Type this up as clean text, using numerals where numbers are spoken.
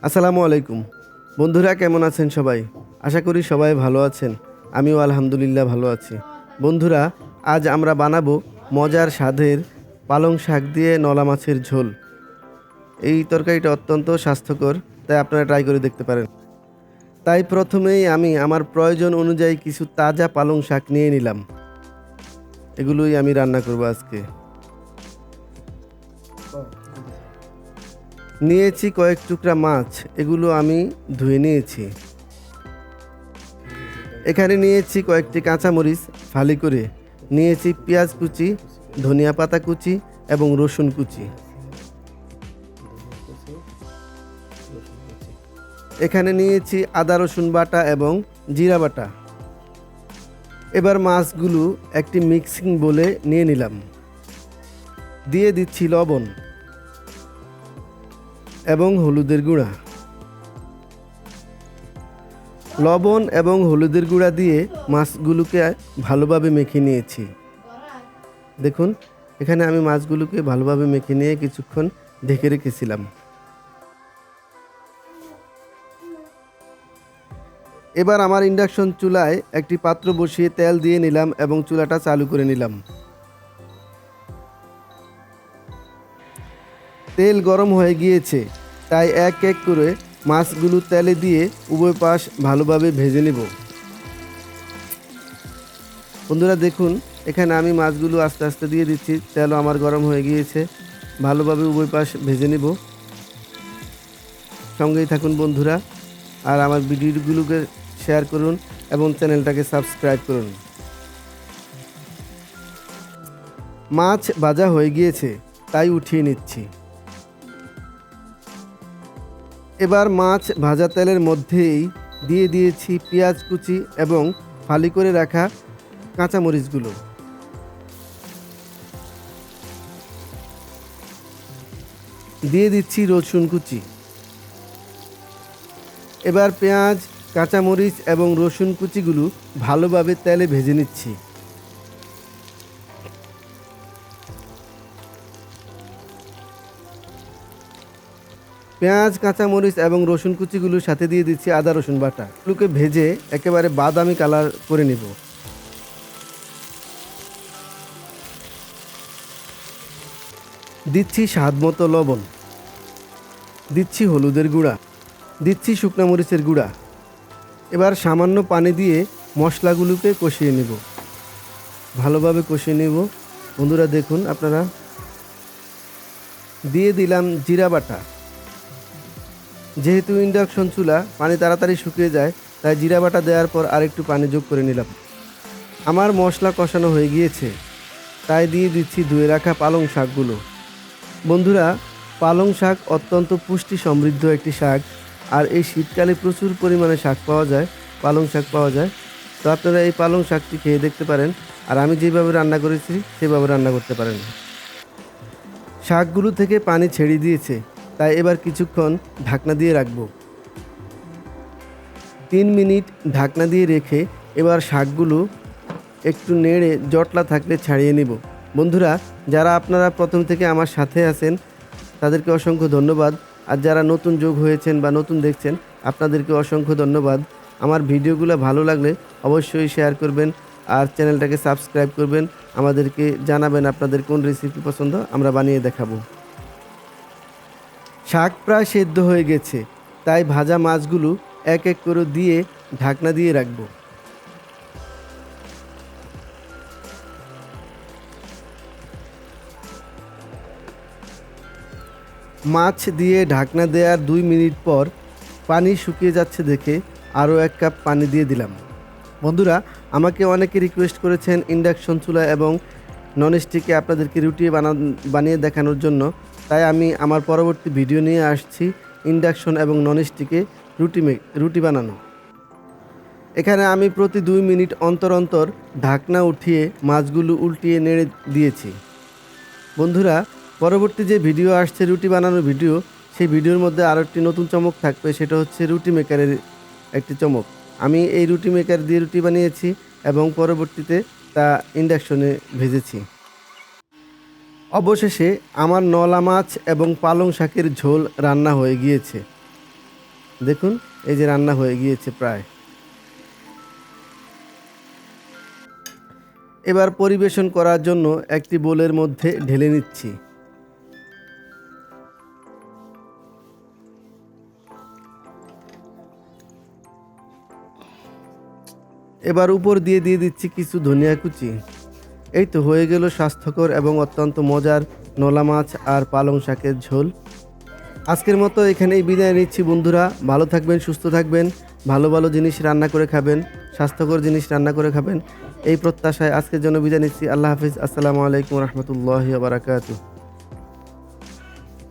আসসালামু আলাইকুম বন্ধুরা, কেমন আছেন সবাই? আশা করি সবাই ভালো আছেন। আমিও আলহামদুলিল্লাহ ভালো আছি। বন্ধুরা, আজ আমরা বানাবো মজার স্বাদের পালং শাক দিয়ে নলা মাছের ঝোল। এই তরকারিটা অত্যন্ত স্বাস্থ্যকর, তাই আপনারা ট্রাই করে দেখতে পারেন। তাই প্রথমেই আমি আমার প্রয়োজন অনুযায়ী কিছু তাজা পালং শাক নিয়ে নিলাম। এগুলোই আমি রান্না করব আজকে। নিয়েছি কয়েক টুকরা মাছ, এগুলো আমি ধুয়ে নিয়েছি। এখানে নিয়েছি কয়েকটি কাঁচামরিচ ফালি করে, নিয়েছি পেঁয়াজ কুচি, ধনিয়া পাতা কুচি এবং রসুন কুচি। এখানে নিয়েছি আদা রসুন বাটা এবং জিরা বাটা। এবার মাছগুলো একটি মিক্সিং বোলে নিয়ে নিলাম। দিয়ে দিচ্ছি লবণ এবং হলুদের গুঁড়া। লবণ এবং হলুদের গুঁড়া দিয়ে মাছগুলোকে ভালোভাবে মেখে নিয়েছি। দেখুন, এখানে আমি মাছগুলোকে ভালোভাবে মেখে নিয়ে কিছুক্ষণ ঢেকে রেখেছিলাম। এবার আমার ইন্ডাকশন চুলায় একটি পাত্র বসিয়ে তেল দিয়ে নিলাম এবং চুলাটা চালু করে নিলাম। তেল গরম হয়ে গিয়েছে, তাই এক এক করে মাছগুলো তেলে দিয়ে উভয় পাশ ভালোভাবে ভেজে নেব। বন্ধুরা দেখুন, এখানে আমি মাছগুলো আস্তে আস্তে দিয়ে দিচ্ছি। তেলও আমার গরম হয়ে গিয়েছে, ভালোভাবে উভয় পাশ ভেজে নেব। সঙ্গেই থাকুন বন্ধুরা, আর আমার ভিডিওগুলোকে শেয়ার করুন এবং চ্যানেলটাকে সাবস্ক্রাইব করুন। মাছ ভাজা হয়ে গিয়েছে, তাই উঠিয়ে নিচ্ছি। এবার মাছ ভাজা তেলের মধ্যেই দিয়ে দিয়েছি পেঁয়াজ কুচি এবং ফালি করে রাখা কাঁচামরিচগুলো। দিয়ে দিচ্ছি রসুন কুচি। এবার পেঁয়াজ, কাঁচামরিচ এবং রসুন কুচিগুলো ভালোভাবে তেলে ভেজে নিচ্ছি। পেঁয়াজ, কাঁচামরিচ এবং রসুন কুচিগুলোর সাথে দিয়ে দিচ্ছি আদা রসুন বাটা। এগুলোকে ভেজে একেবারে বাদামি কালার করে নিব। দিচ্ছি স্বাদ মতো লবণ, দিচ্ছি হলুদের গুঁড়া, দিচ্ছি শুকনো মরিচের গুঁড়া। এবার সামান্য পানি দিয়ে মশলাগুলোকে কষিয়ে নেব, ভালোভাবে কষিয়ে নেব। বন্ধুরা দেখুন, আপনারা দিয়ে দিলাম জিরা বাটা। যেহেতু ইন্ডাকশন চুলা, পানি তাড়াতাড়ি শুকিয়ে যায়, তাই জিরা বাটা দেওয়ার পর আরেকটু পানি যোগ করে নিলাম। আমার মশলা কষানো হয়ে গিয়েছে, তাই দিয়ে দিচ্ছি ধুয়ে রাখা পালং শাকগুলো। বন্ধুরা, পালং শাক অত্যন্ত পুষ্টি সমৃদ্ধ একটি শাক, আর এই শীতকালে প্রচুর পরিমাণে শাক পাওয়া যায়, পালং শাক পাওয়া যায়। তো আপনারা এই পালং শাকটি খেয়ে দেখতে পারেন, আর আমি যেভাবে রান্না করেছি সেভাবে রান্না করতে পারেন। শাকগুলো থেকে পানি ছেড়ে দিয়েছে, তাই এবার কিছুক্ষণ ঢাকনা দিয়ে রাখবো। 3 মিনিট ঢাকনা দিয়ে রেখে এবার শাকগুলো একটু নেড়ে জটলা থাকলে ছাড়িয়ে নিব। বন্ধুরা, যারা আপনারা প্রথম থেকে আমার সাথে আছেন তাদেরকে অসংখ্য ধন্যবাদ, আর যারা নতুন যোগ হয়েছেন বা নতুন দেখছেন আপনাদেরকে অসংখ্য ধন্যবাদ। আমার ভিডিওগুলো ভালো লাগলে অবশ্যই শেয়ার করবেন আর চ্যানেলটাকে সাবস্ক্রাইব করবেন। আমাদেরকে জানাবেন আপনাদের কোন রেসিপি পছন্দ, আমরা বানিয়ে দেখাবো। শাক প্রায় সেদ্ধ হয়ে গেছে, তাই ভাজা মাছগুলো এক এক করে দিয়ে ঢাকনা দিয়ে রাখবো। মাছ দিয়ে ঢাকনা দেওয়ার 2 মিনিট পর পানি শুকিয়ে যাচ্ছে দেখে আরও 1 কাপ পানি দিয়ে দিলাম। বন্ধুরা, আমাকে অনেকে রিকোয়েস্ট করেছেন ইন্ডাকশন চুলা এবং ননস্টিকে আপনাদেরকে রুটি বানিয়ে দেখানোর জন্য, তাই আমি আমার পরবর্তী ভিডিও নিয়ে আসছি ইন্ডাকশন এবং ননস্টিকে রুটি বানানো। এখানে আমি প্রতি 2 মিনিট অন্তর অন্তর ঢাকনা উঠিয়ে মাছগুলো উল্টিয়ে নেড়ে দিয়েছি। বন্ধুরা, পরবর্তী যে ভিডিও আসছে রুটি বানানোর ভিডিও, সেই ভিডিওর মধ্যে আরও একটি নতুন চমক থাকবে, সেটা হচ্ছে রুটি মেকারের একটি চমক। আমি এই রুটি মেকার দিয়ে রুটি বানিয়েছি এবং পরবর্তীতে তা ইন্ডাকশনে ভেজেছি। অবশেষে আমার নলা মাছ এবং পালং শাকের ঝোল রান্না হয়ে গিয়েছে। দেখুন এই যে রান্না হয়ে গিয়েছে প্রায়। এবার পরিবেশন করার জন্য একটি বোলের মধ্যে ঢেলে নিচ্ছি। এবার উপর দিয়ে দিচ্ছি কিছু ধনিয়া কুচি। এই তো হয়ে গেল স্বাস্থ্যকর এবং অত্যন্ত মজার নলা মাছ আর পালং শাকের ঝোল। আজকের মতো এখানেই বিদায় নিচ্ছি বন্ধুরা। ভালো থাকবেন, সুস্থ থাকবেন, ভালো ভালো জিনিস রান্না করে খাবেন, স্বাস্থ্যকর জিনিস রান্না করে খাবেন, এই প্রত্যাশায় আজকের জন্য বিদায় নিচ্ছি। আল্লাহ হাফিজ। আসসালামু আলাইকুম রহমতুল্লাহি ওয়া বারাকাতুহু।